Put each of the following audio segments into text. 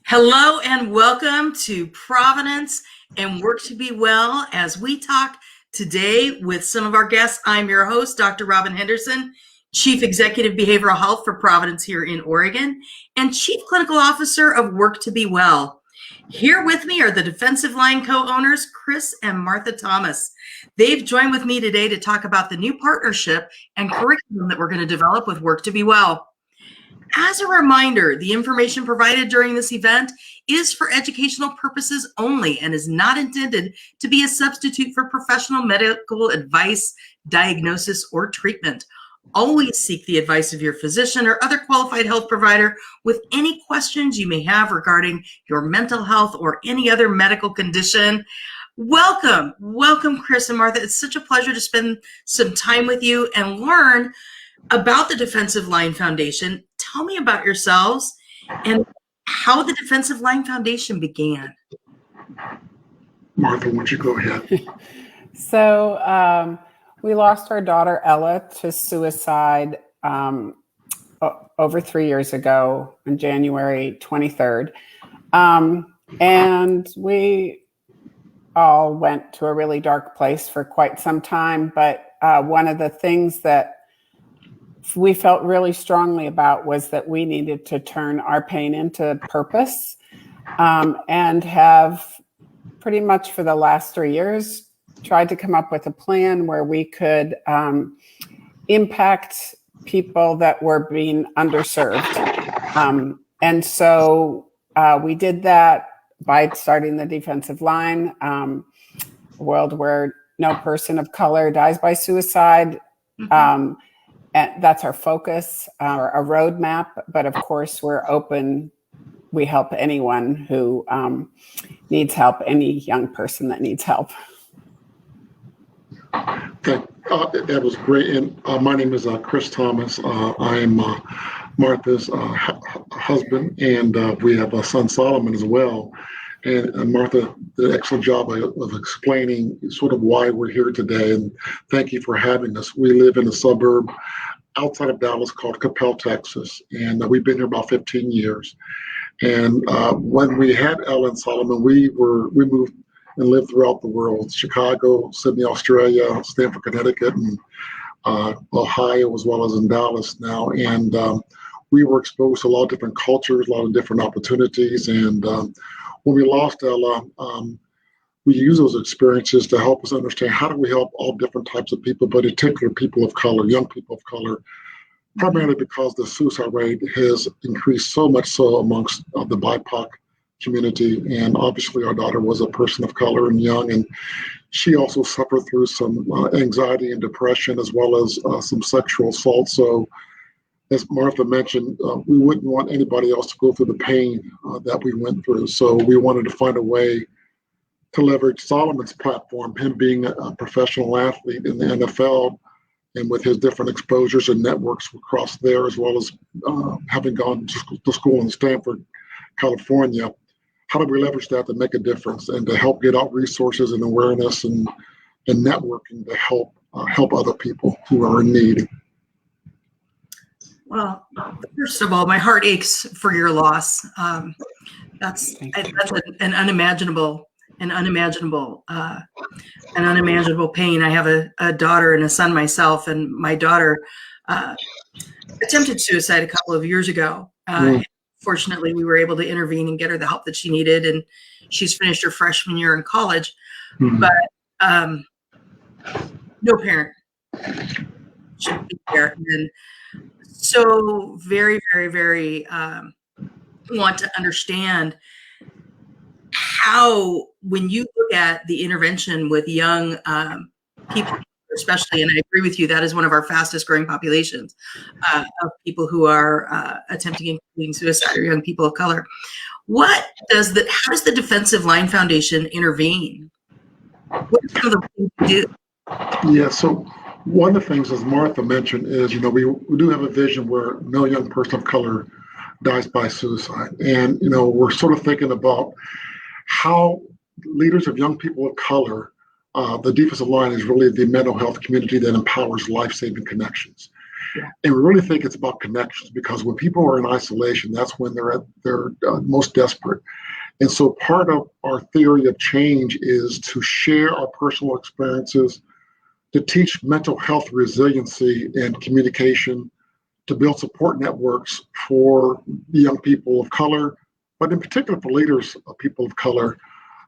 Hello and welcome to Providence and Work2BeWell as we talk today with some of our guests. I'm your host, Dr. Robin Henderson, Chief Executive Behavioral Health for Providence here in Oregon, and Chief Clinical Officer of Work2BeWell. Here with me are the defensive line co-owners, Chris and Martha Thomas. They've joined with me today to talk about the new partnership and curriculum that we're going to develop with Work2BeWell. As a reminder, the information provided during this event is for educational purposes only and is not intended to be a substitute for professional medical advice, diagnosis, or treatment. Always seek the advice of your physician or other qualified health provider with any questions you may have regarding your mental health or any other medical condition. Welcome, Chris and Martha. It's such a pleasure to spend some time with you and learn about the Defensive Line Foundation. Tell me about yourselves and how the Defensive Line Foundation began. Martha, why don't you go ahead? So we lost our daughter Ella to suicide over 3 years ago on January 23rd. And we all went to a really dark place for quite some time. But one of the things that we felt really strongly about was that we needed to turn our pain into purpose, and have pretty much for the last 3 years tried to come up with a plan where we could impact people that were being underserved. And so we did that by starting the defensive line, a world where no person of color dies by suicide. And that's our focus, our roadmap. But of course, we're open. We help anyone who needs help, any young person that needs help. Okay, that was great. And my name is Chris Thomas. I am Martha's husband, and we have a son, Solomon, as well. And Martha did an excellent job of explaining sort of why we're here today. And thank you for having us. We live in a suburb outside of Dallas called Coppell, Texas. And we've been here about 15 years. And when we had Ella and Solomon, we moved and lived throughout the world: Chicago, Sydney, Australia, Stamford, Connecticut, and Ohio, as well as in Dallas now. And we were exposed to a lot of different cultures, a lot of different opportunities. And when we lost Ella, we used those experiences to help us understand how do we help all different types of people, but in particular people of color, young people of color, primarily because the suicide rate has increased so much so amongst the BIPOC community. And obviously our daughter was a person of color and young, and she also suffered through some anxiety and depression, as well as some sexual assault. So as Martha mentioned, we wouldn't want anybody else to go through the pain that we went through. So we wanted to find a way to leverage Solomon's platform, him being a professional athlete in the NFL, and with his different exposures and networks across there, as well as having gone to school in Stanford, California. How do we leverage that to make a difference and to help get out resources and awareness and networking to help other people who are in need? Well, first of all, my heart aches for your loss. That's an unimaginable pain. I have a daughter and a son myself, and my daughter attempted suicide a couple of years ago. Fortunately, we were able to intervene and get her the help that she needed, and she's finished her freshman year in college. But no parent should be there. And so very, very, very want to understand how, when you look at the intervention with young people, especially, and I agree with you, that is one of our fastest growing populations of people who are attempting and completing suicide, or young people of color. How does the Defensive Line Foundation intervene? What are some of the things you do? Yeah, so one of the things, as Martha mentioned, is, we do have a vision where no young person of color dies by suicide. And, we're sort of thinking about how leaders of young people of color, the defensive line is really the mental health community that empowers life-saving connections. Yeah. And we really think it's about connections, because when people are in isolation, that's when they're at their most desperate. And so part of our theory of change is to share our personal experiences, to teach mental health resiliency and communication, to build support networks for young people of color, but in particular for leaders of people of color.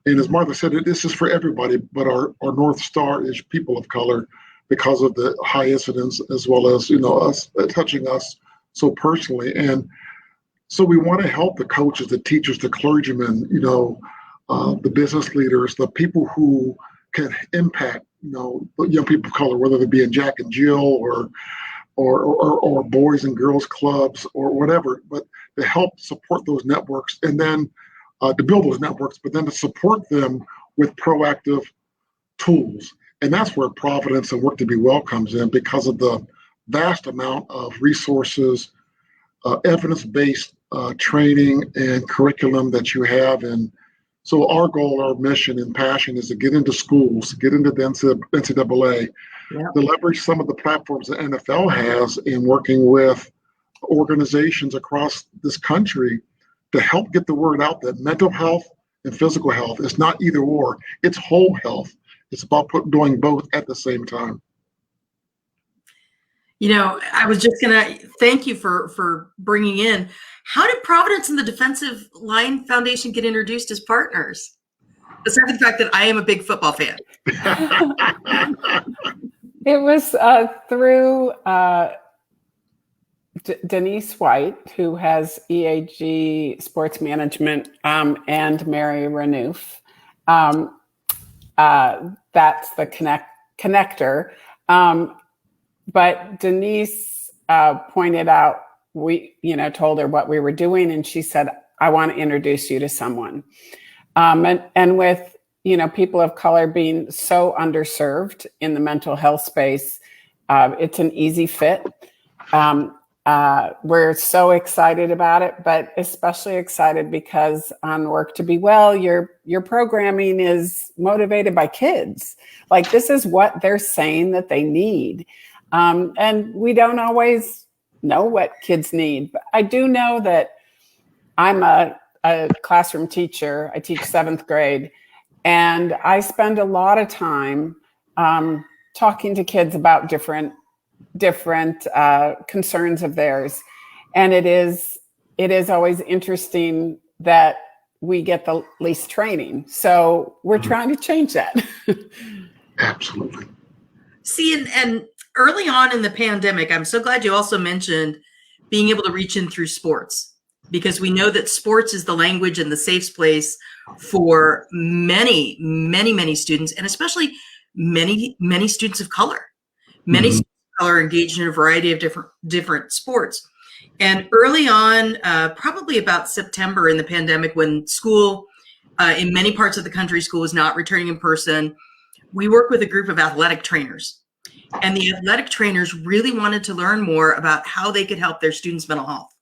And as Martha said, this is for everybody, but our North Star is people of color, because of the high incidence, as well as, us touching us so personally. And so we want to help the coaches, the teachers, the clergymen, the business leaders, the people who can impact, young people of color, whether they be in Jack and Jill or boys and girls clubs or whatever, but to help support those networks, and then to build those networks, but then to support them with proactive tools. And that's where Providence and Work2BeWell comes in, because of the vast amount of resources, evidence-based training and curriculum that you have. And so our goal, our mission and passion is to get into schools, get into the NCAA, to leverage some of the platforms the NFL has in working with organizations across this country to help get the word out that mental health and physical health is not either or, it's whole health. It's about doing both at the same time. I was just going to thank you for bringing in. How did Providence and the Defensive Line Foundation get introduced as partners? Besides the fact that I am a big football fan. It was through Denise White, who has EAG Sports Management, and Mary Renouf. That's the connector. But Denise pointed out, we told her what we were doing, and she said, I want to introduce you to someone. And with people of color being so underserved in the mental health space, it's an easy fit. We're so excited about it, but especially excited because on Work2BeWell, your programming is motivated by kids. Like, this is what they're saying that they need. And we don't always know what kids need, but I do know that I'm a classroom teacher. I teach 7th grade, and I spend a lot of time talking to kids about different concerns of theirs. And it is always interesting that we get the least training. So we're trying to change that. Absolutely. See, and early on in the pandemic, I'm so glad you also mentioned being able to reach in through sports, because we know that sports is the language and the safe place for many, many, many students, and especially many, many students of color. Many students of color engaged in a variety of different sports. And early on, probably about September in the pandemic, when school, in many parts of the country, school was not returning in person, we worked with a group of athletic trainers. And the athletic trainers really wanted to learn more about how they could help their students' mental health.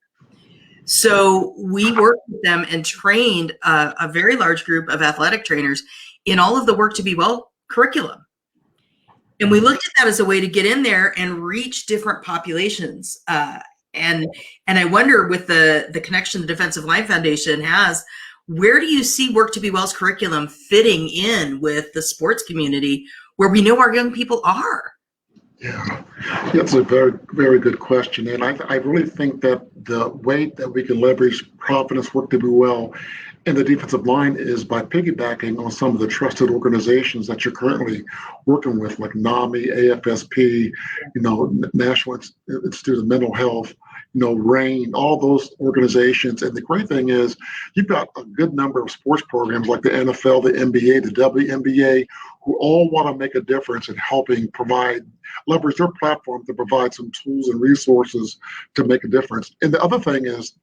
So we worked with them and trained a very large group of athletic trainers in all of the Work2BeWell curriculum. And we looked at that as a way to get in there and reach different populations. And I wonder, with the connection the Defensive Line Foundation has, where do you see Work2BeWell's curriculum fitting in with the sports community, where we know our young people are? Yeah, that's a very, very good question. And I really think that the way that we can leverage Providence, Work2BeWell, and the defensive line is by piggybacking on some of the trusted organizations that you're currently working with, like NAMI, AFSP, National Institute of Mental Health, RAIN, all those organizations. And the great thing is you've got a good number of sports programs like the NFL, the NBA, the WNBA, who all want to make a difference in helping leverage their platform to provide some tools and resources to make a difference. And the other thing is,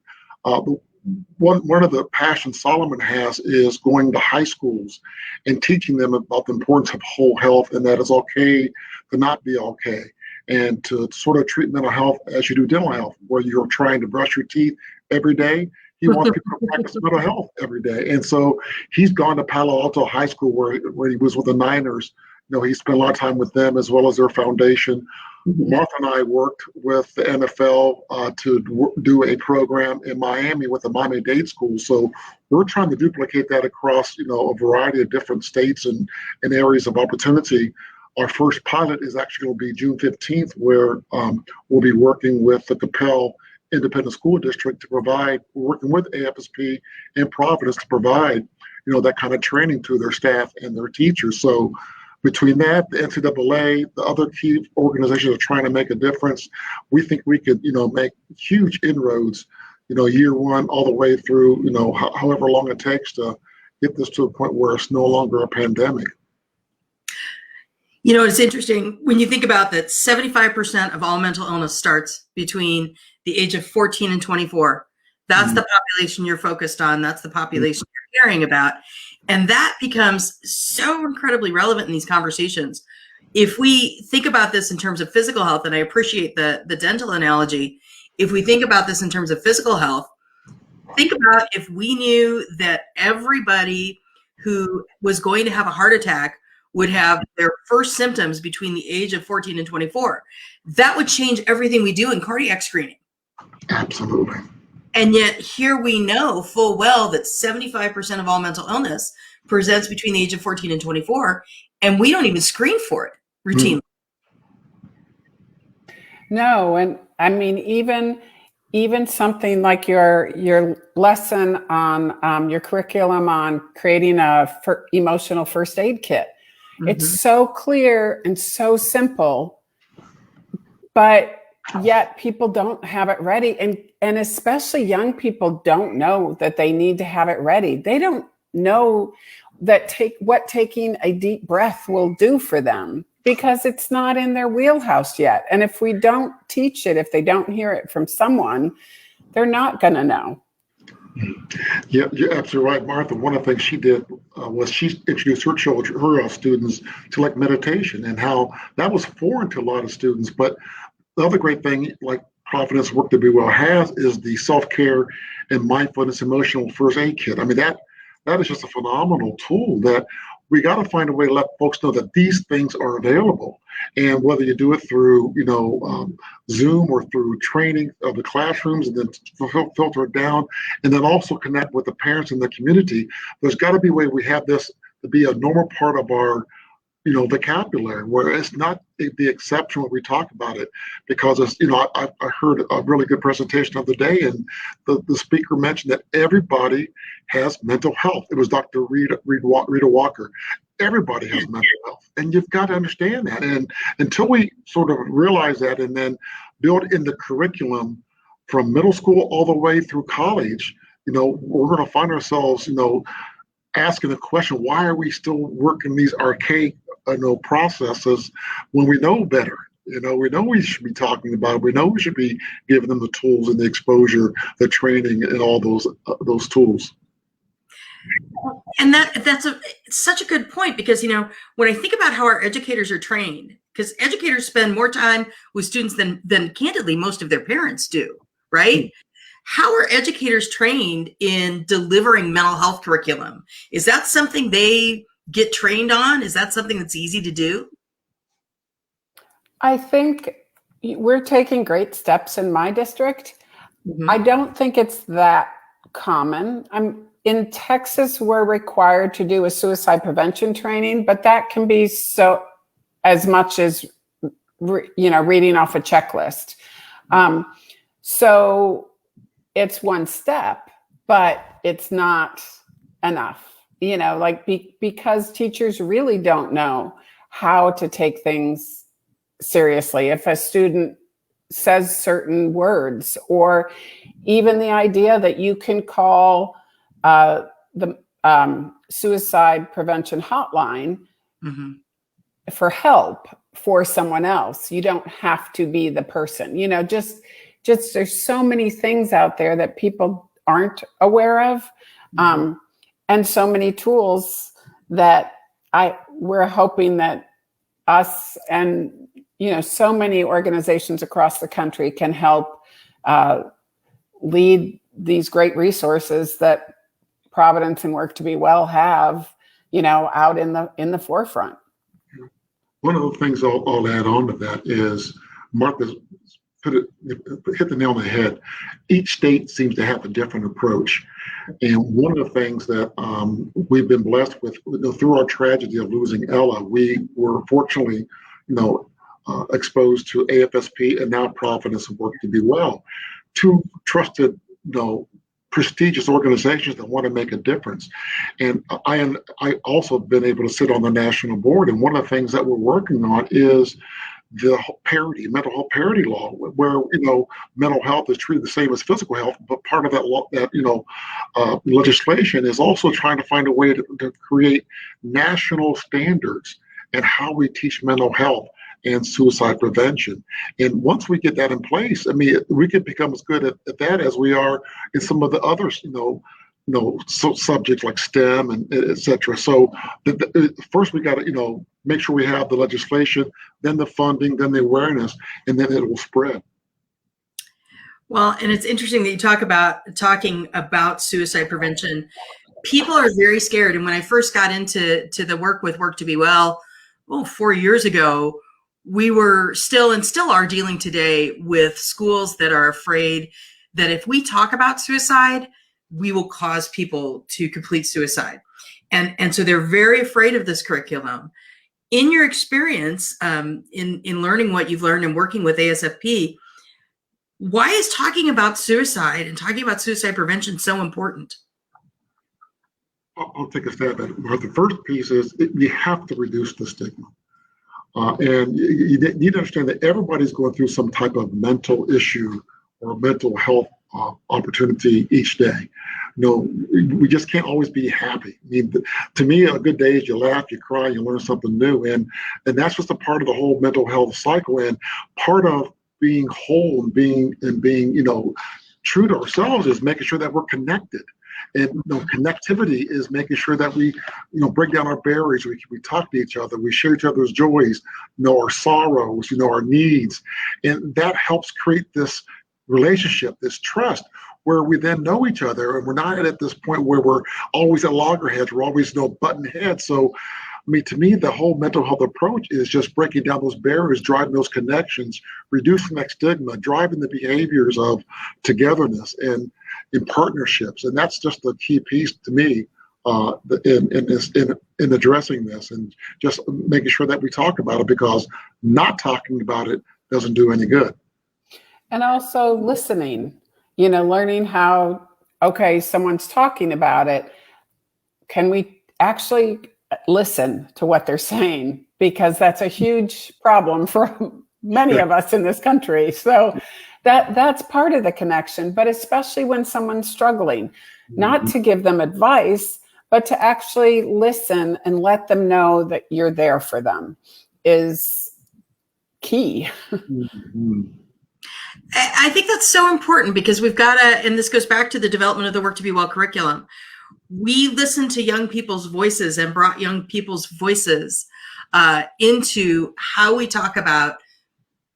one of the passions Solomon has is going to high schools and teaching them about the importance of whole health, and that it's okay to not be okay, and to sort of treat mental health as you do dental health, where you're trying to brush your teeth every day. He wants people to practice mental health every day. And so he's gone to Palo Alto High School, where he was with the Niners, he spent a lot of time with them as well as their foundation. Martha and I worked with the NFL to do a program in Miami with the Miami-Dade school. So we're trying to duplicate that across, a variety of different states and areas of opportunity. Our first pilot is actually going to be June 15th, where we'll be working with the Capel Independent School District to provide, working with AFSP and Providence to provide, that kind of training to their staff and their teachers. So between that, the NCAA, the other key organizations are trying to make a difference. We think we could, make huge inroads, year one all the way through, however long it takes to get this to a point where it's no longer a pandemic. It's interesting when you think about that 75% of all mental illness starts between the age of 14 and 24. That's the population you're focused on. That's the population you're caring about. And that becomes so incredibly relevant in these conversations. If we think about this in terms of physical health, and I appreciate the dental analogy, if we think about this in terms of physical health, think about if we knew that everybody who was going to have a heart attack would have their first symptoms between the age of 14 and 24. That would change everything we do in cardiac screening. Absolutely. And yet here we know full well that 75% of all mental illness presents between the age of 14 and 24, and we don't even screen for it routinely. No, and I mean, even something like your lesson on your curriculum on creating a emotional first aid kit. It's so clear and so simple, but yet people don't have it ready. And especially young people don't know that they need to have it ready. They don't know that what taking a deep breath will do for them because it's not in their wheelhouse yet. And if we don't teach it, if they don't hear it from someone, they're not going to know. Yeah, you're absolutely right, Martha. One of the things she did was she introduced her children, her students to like meditation and how that was foreign to a lot of students. But the other great thing, like Providence Work2BeWell has, is the self-care and mindfulness emotional first aid kit. I mean, that is just a phenomenal tool that we got to find a way to let folks know that these things are available. And whether you do it through, Zoom or through training of the classrooms and then filter it down, and then also connect with the parents in the community, there's got to be a way we have this to be a normal part of our vocabulary, where it's not the exception when we talk about it, because it's, I heard a really good presentation of the day, and the speaker mentioned that everybody has mental health. It was Dr. Rita Walker. Everybody has mental health, and you've got to understand that. And until we sort of realize that, and then build in the curriculum from middle school all the way through college, we're going to find ourselves, asking the question, why are we still working these archaic processes when we know better? We know we should be talking about it. We know we should be giving them the tools and the exposure, the training, and all those tools. And that's such a good point, because when I think about how our educators are trained, because educators spend more time with students than candidly most of their parents do, right? How are educators trained in delivering mental health curriculum? Is that something they get trained on? Is that something that's easy to do? I think we're taking great steps in my district. I don't think it's that common. In Texas, we're required to do a suicide prevention training, but that can be so as much as reading off a checklist. So it's one step, but it's not enough. Because teachers really don't know how to take things seriously. If a student says certain words, or even the idea that you can call the suicide prevention hotline for help for someone else. You don't have to be the person, just there's so many things out there that people aren't aware of. And so many tools that we're hoping that us and, so many organizations across the country can help lead these great resources that Providence and Work2BeWell have, out in the forefront. One of the things I'll add on to that is Martha hit the nail on the head. Each state seems to have a different approach. And one of the things that we've been blessed with, through our tragedy of losing Ella, we were fortunately, exposed to AFSP and now Providence and Work2BeWell, two trusted, prestigious organizations that want to make a difference. And I also have been able to sit on the national board. And one of the things that we're working on is the mental health parity law, where mental health is treated the same as physical health, but part of that law, legislation is also trying to find a way to create national standards and how we teach mental health and suicide prevention. And once we get that in place, we can become as good at that as we are in some of the others, subjects like STEM and et cetera. So first we got to, make sure we have the legislation, then the funding, then the awareness, and then it will spread. Well, and it's interesting that you talking about suicide prevention. People are very scared. And when I first got into the work with Work2BeWell, 4 years ago, we were still are dealing today with schools that are afraid that if we talk about suicide, we will cause people to complete suicide. And so they're very afraid of this curriculum. In your experience, in learning what you've learned and working with ASFP, why is talking about suicide and talking about suicide prevention so important? I'll take a stab at it. The first piece is you have to reduce the stigma. And you need to understand that everybody's going through some type of mental issue or mental health opportunity each day. We just can't always be happy. To me, a good day is you laugh, you cry, you learn something new. And that's just a part of the whole mental health cycle. And part of being whole and being true to ourselves is making sure that we're connected. And connectivity is making sure that we, break down our barriers. We talk to each other. We share each other's joys, our sorrows, our needs, and that helps create this relationship, this trust, where we then know each other, and we're not at this point where we're always at loggerheads. We're always button heads. So, to me, the whole mental health approach is just breaking down those barriers, driving those connections, reducing that stigma, driving the behaviors of togetherness and in partnerships. And that's just the key piece to me in addressing this, and just making sure that we talk about it, because not talking about it doesn't do any good. And also listening, learning how, someone's talking about it. Can we actually listen to what they're saying? Because that's a huge problem for many of us in this country. So that's part of the connection, but especially when someone's struggling, not to give them advice, but to actually listen and let them know that you're there for them is key. I think that's so important, because we've got to, and this goes back to the development of the Work2BeWell curriculum. We listened to young people's voices and brought young people's voices into how we talk about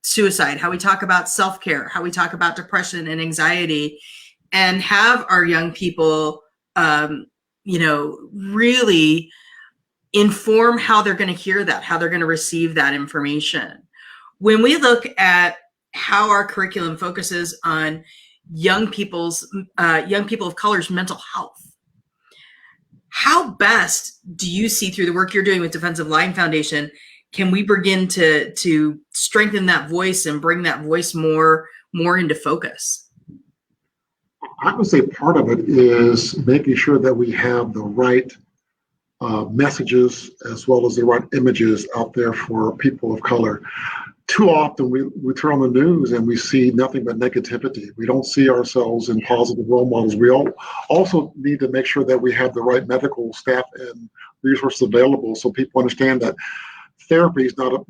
suicide, how we talk about self-care, how we talk about depression and anxiety, and have our young people, really inform how they're going to hear that, how they're going to receive that information. When we look at how our curriculum focuses on young people of color's mental health, how best do you see, through the work you're doing with Defensive Line Foundation, can we begin to strengthen that voice and bring that voice more into focus? I would say part of it is making sure that we have the right messages as well as the right images out there for people of color. Too often we turn on the news and we see nothing but negativity. We don't see ourselves in positive role models. We also need to make sure that we have the right medical staff and resources available, so people understand that therapy is not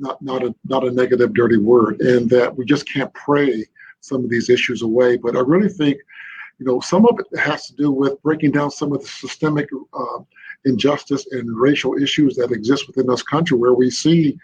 a negative, dirty word, and that we just can't pray some of these issues away. But I really think, some of it has to do with breaking down some of the systemic injustice and racial issues that exist within this country, where we see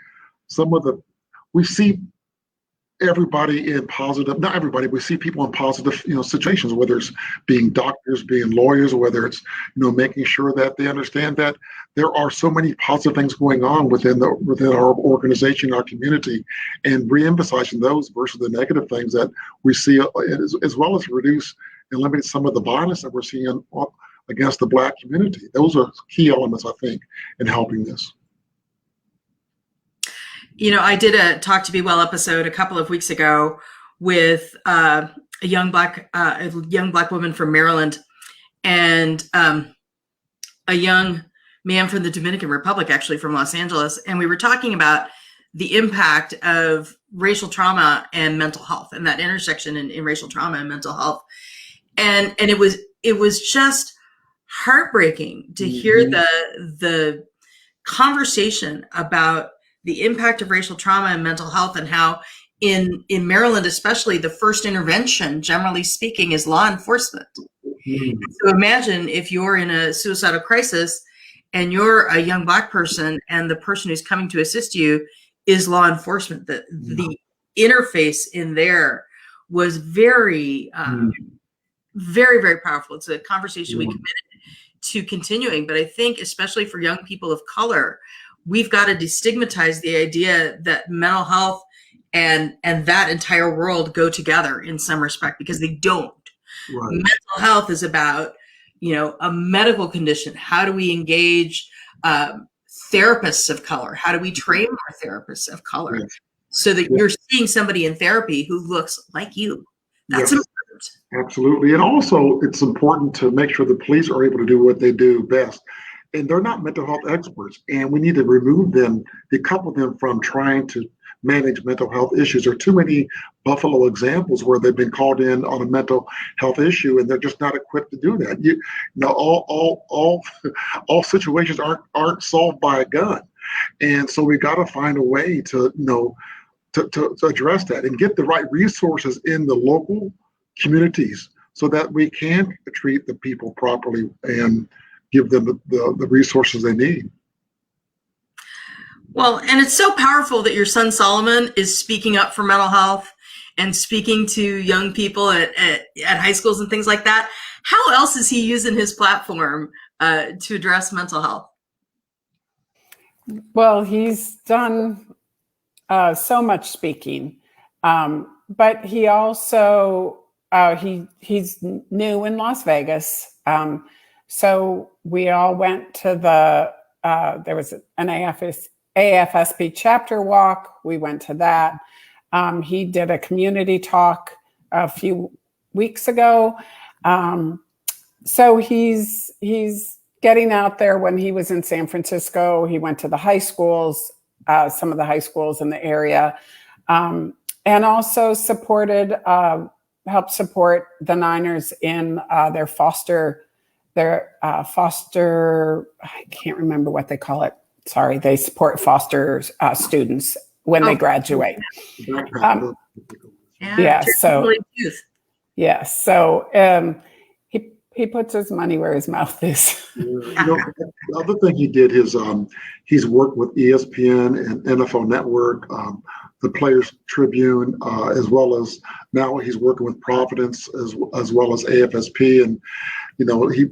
everybody in positive, not everybody, we see people in positive, situations, whether it's being doctors, being lawyers, whether it's, making sure that they understand that there are so many positive things going on within our organization, our community, and re-emphasizing those versus the negative things that we see, as well as reduce and limit some of the violence that we're seeing against the Black community. Those are key elements, I think, in helping this. I did a Talk to Be Well episode a couple of weeks ago with a young black woman from Maryland and a young man from the Dominican Republic, actually from Los Angeles, and we were talking about the impact of racial trauma and mental health, and that intersection in racial trauma and mental health, and it was just heartbreaking to hear the conversation about the impact of racial trauma and mental health, and how in Maryland, especially, the first intervention, generally speaking, is law enforcement. So imagine if you're in a suicidal crisis and you're a young Black person and the person who's coming to assist you is law enforcement. The interface in there was very, very, very powerful. It's a conversation we committed to continuing, but I think especially for young people of color, we've got to destigmatize the idea that mental health and that entire world go together in some respect, because they don't. Right. Mental health is about, a medical condition. How do we engage therapists of color? How do we train more therapists of color so that you're seeing somebody in therapy who looks like you? That's important. Absolutely. And also, it's important to make sure the police are able to do what they do best. And they're not mental health experts, and we need to decouple them from trying to manage mental health issues. There are too many Buffalo examples where they've been called in on a mental health issue, and they're just not equipped to do that. All situations aren't solved by a gun, and so we got to find a way to address that and get the right resources in the local communities so that we can treat the people properly and give them the resources they need. Well, and it's so powerful that your son Solomon is speaking up for mental health and speaking to young people at high schools and things like that. How else is he using his platform to address mental health? Well, he's done so much speaking, but he also he's new in Las Vegas. So we all went to there was an AFSP chapter walk. We went to that. He did a community talk a few weeks ago. So he's getting out there. When he was in San Francisco, he went to the high schools, some of the high schools in the area, and also helped support the Niners in their foster, I can't remember what they call it. Sorry, they support foster students when they graduate. So he puts his money where his mouth is. The other thing he did is he's worked with ESPN and NFL Network, the Players Tribune, as well as now he's working with Providence as well as AFSP, and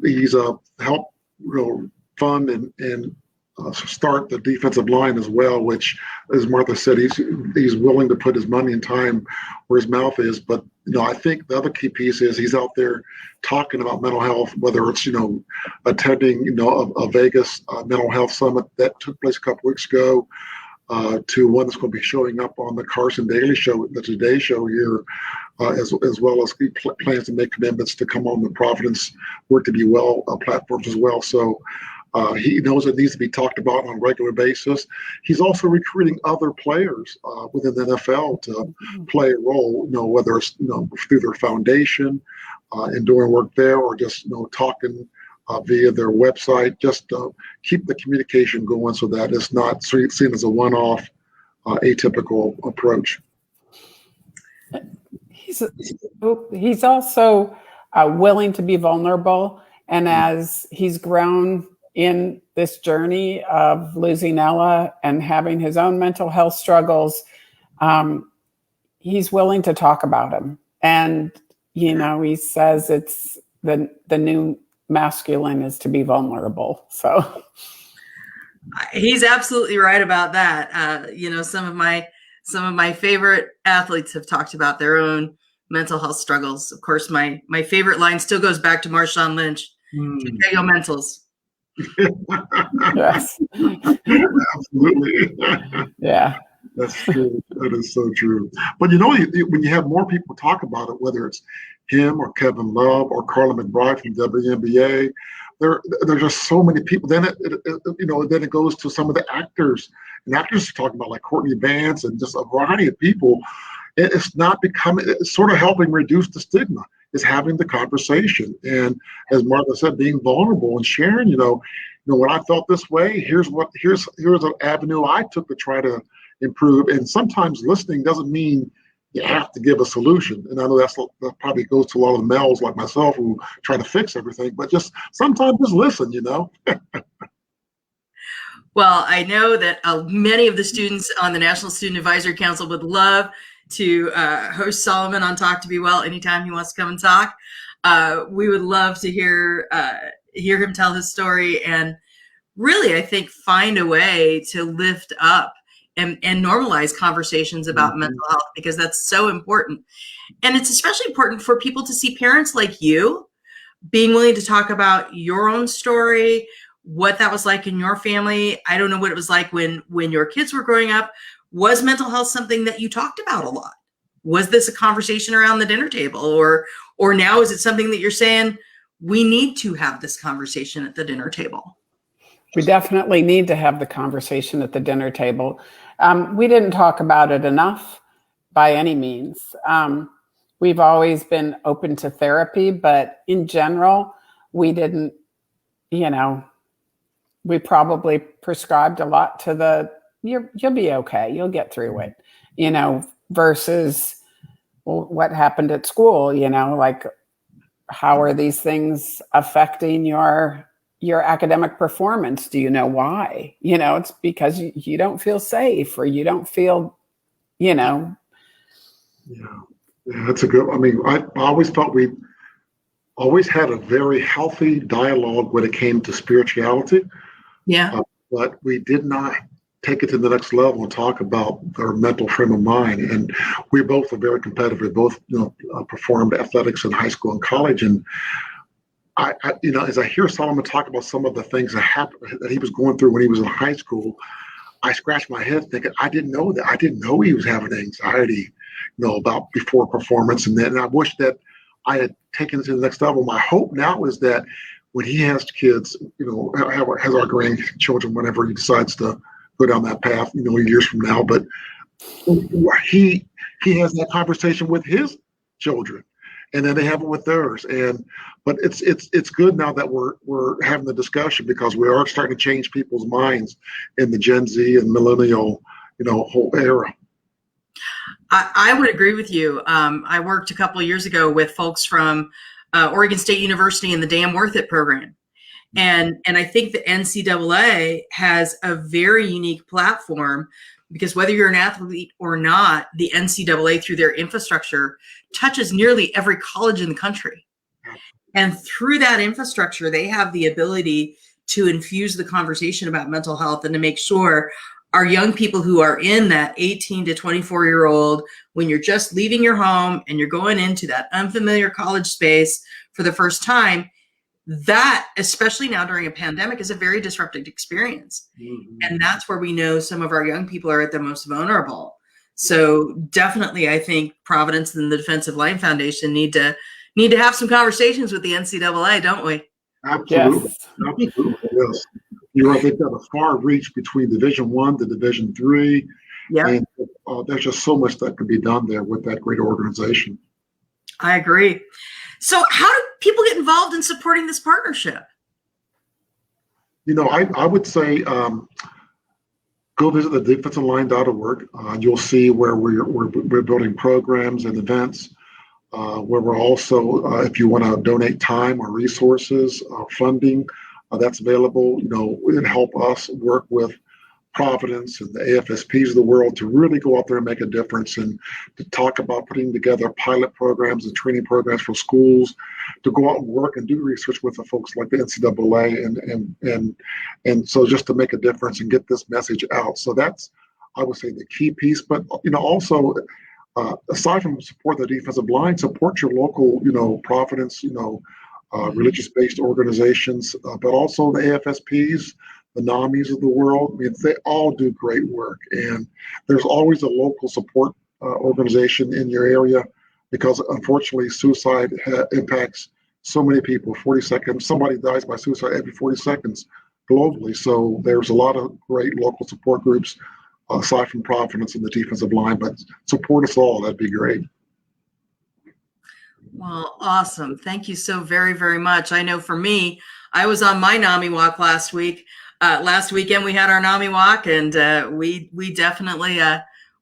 he's helped fund and start the defensive line as well, which, as Martha said, he's willing to put his money and time where his mouth is. But I think the other key piece is he's out there talking about mental health, whether it's attending a Vegas mental health summit that took place a couple weeks ago, to one that's going to be showing up on the Carson Daily Show, the Today Show here, as well as he plans to make commitments to come on the Providence Work2BeWell platforms as well. So he knows it needs to be talked about on a regular basis. He's also recruiting other players within the NFL to play a role, whether it's through their foundation and doing work there, or just talking via their website. Just keep the communication going so that it's not seen as a one-off, atypical approach. He's also willing to be vulnerable, and as he's grown in this journey of losing Ella and having his own mental health struggles, he's willing to talk about him. And, he says it's the new masculine is to be vulnerable. So he's absolutely right about that. Some of my favorite athletes have talked about their own mental health struggles. Of course, my favorite line still goes back to Marshawn Lynch. Take care of your mentals. Yes. Absolutely. Yeah. That's true. That is so true. But when you have more people talk about it, whether it's him or Kevin Love or Carla McBride from WNBA, there's just so many people. Then it goes to some of the actors, and actors are talking about like Courtney Vance and just a variety of people. It's sort of helping reduce the stigma. Is having the conversation, and as Martha said, being vulnerable and sharing. When I felt this way, here's an avenue I took to try to improve. And sometimes listening doesn't mean you have to give a solution. And I know that probably goes to a lot of the males like myself who try to fix everything, but just sometimes just listen. Well, I know that many of the students on the National Student Advisory Council would love to host Solomon on Work2BeWell anytime he wants to come and talk. We would love to hear him tell his story, and really, I think, find a way to lift up and normalize conversations about mental health, because that's so important. And it's especially important for people to see parents like you being willing to talk about your own story, what that was like in your family. I don't know what it was like when your kids were growing up. Was mental health something that you talked about a lot? Was this a conversation around the dinner table, or now is it something that you're saying we need to have this conversation at the dinner table? We definitely need to have the conversation at the dinner table. We didn't talk about it enough by any means. We've always been open to therapy, but in general, we didn't, we probably prescribed a lot to you'll be okay, you'll get through it, versus what happened at school, like how are these things affecting your academic performance? Do you know why? It's because you don't feel safe, or you don't feel, Yeah, that's a good. I always felt we always had a very healthy dialogue when it came to spirituality. Yeah. But we did not take it to the next level and talk about their mental frame of mind. And we both are very competitive. We both, performed athletics in high school and college. And I as I hear Solomon talk about some of the things that happened that he was going through when he was in high school, I scratched my head thinking, I didn't know that. I didn't know he was having anxiety, about before performance. And I wish that I had taken it to the next level. My hope now is that when he has kids, has our grandchildren, whenever he decides to go down that path, years from now, but he has that conversation with his children, and then they have it with theirs. But it's good now that we're having the discussion, because we are starting to change people's minds in the Gen Z and millennial, whole era. I would agree with you. I worked a couple of years ago with folks from Oregon State University in the Damn Worth It program. And I think the NCAA has a very unique platform, because whether you're an athlete or not, the NCAA, through their infrastructure, touches nearly every college in the country. And through that infrastructure, they have the ability to infuse the conversation about mental health, and to make sure our young people who are in that 18 to 24-year-old, when you're just leaving your home and you're going into that unfamiliar college space for the first time, that, especially now during a pandemic, is a very disruptive experience. Mm-hmm. And that's where we know some of our young people are at the most vulnerable. So definitely, I think Providence and the Defensive Line Foundation need to have some conversations with the NCAA, don't we? Absolutely. Yes. Absolutely. Yes. You're right. They've got a far reach between Division I to Division III. Yeah. And there's just so much that could be done there with that great organization. I agree. So how do people get involved in supporting this partnership? I would say go visit the defensiveline.org. You'll see where we're building programs and events, where we're also, if you want to donate time or resources, funding, that's available. It help us work with Providence and the AFSPs of the world to really go out there and make a difference, and to talk about putting together pilot programs and training programs for schools, to go out and work and do research with the folks like the NCAA, and so just to make a difference and get this message out. So that's, I would say, the key piece. But also, aside from support the defensive line, support your local, Providence, religious-based organizations, but also the AFSPs, the NAMIs of the world. I mean, they all do great work, and there's always a local support organization in your area, because unfortunately suicide impacts so many people. 40 seconds, somebody dies by suicide every 40 seconds globally. So there's a lot of great local support groups aside from Providence and the defensive line, but support us all. That'd be great. Well, awesome. Thank you so very, very much. I know for me, I was on my NAMI walk last week. Last weekend we had our NAMI walk, and we definitely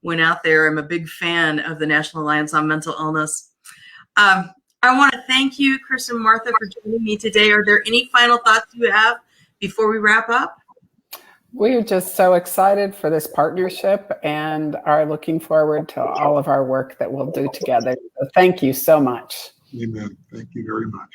went out there. I'm a big fan of the National Alliance on Mental Illness. I want to thank you, Chris and Martha, for joining me today. Are there any final thoughts you have before we wrap up? We're just so excited for this partnership and are looking forward to all of our work that we'll do together. So thank you so much. Amen. Thank you very much.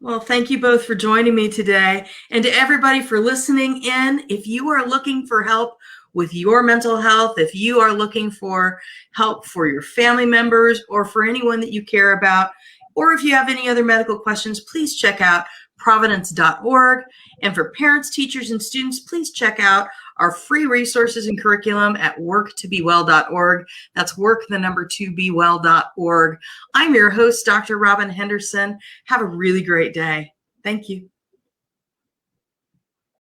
Well, thank you both for joining me today, and to everybody for listening in. If you are looking for help with your mental health, if you are looking for help for your family members or for anyone that you care about, or if you have any other medical questions, please check out providence.org. And for parents, teachers, and students, please check out our free resources and curriculum at work2bewell.org. That's work2bewell.org. I'm your host, Dr. Robin Henderson. Have a really great day. Thank you.